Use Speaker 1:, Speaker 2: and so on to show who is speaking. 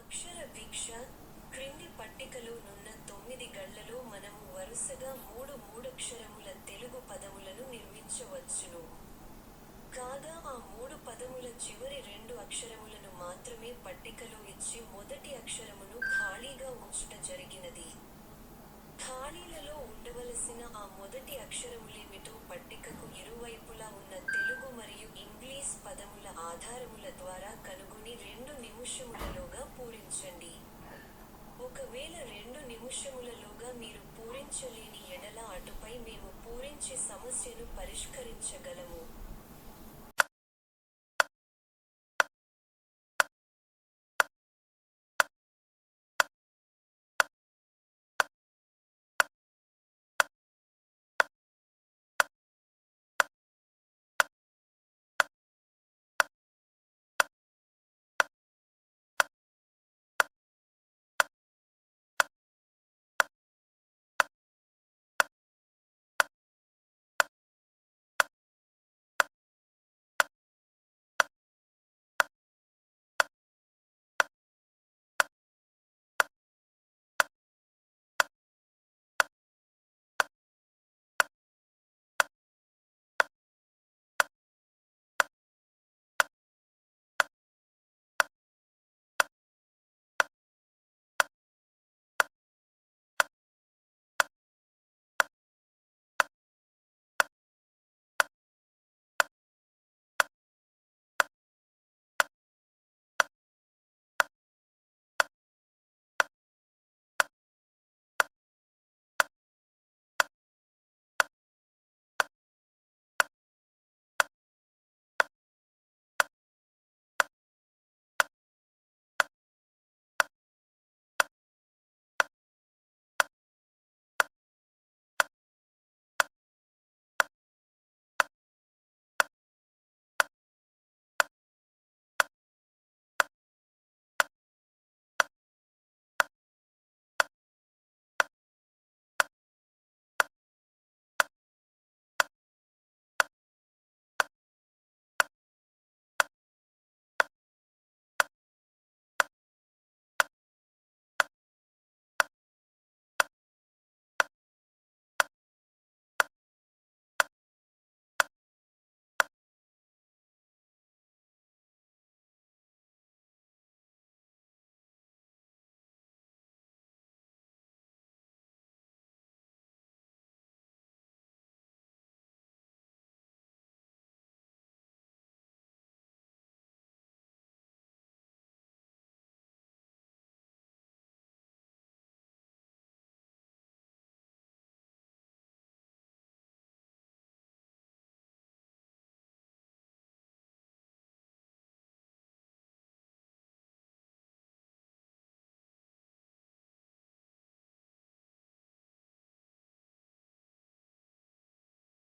Speaker 1: అక్షర భిక్ష క్రింది పట్టికలో నున్న 9 గళ్లలో మనము వరుసగా మూడక్షరముల తెలుగు పదములను నిర్మించవచ్చును. కాగా ఆ 3 పదముల చివరి 2 అక్షరములను మాత్రమే పట్టికలో ఇచ్చి మొదటి అక్షరమును ఖాళీగా ఉంచుట జరిగినది. ఖాళీలలో ఉండవలసిన ఆ మొదటి అక్షరములేమిటో పట్టికకు ఇరువైపులా ఉన్న తెలుగు మరియు ఇంగ్లీష్ పదముల ఆధారముల ద్వారా కనుగొని 2 నిముషములలోగా పూరించండి. ఒకవేళ 2 నిముషములలోగా మీరు పూరించలేని ఎడల అటుపై మేము పూరించి సమస్యను పరిష్కరించగలము.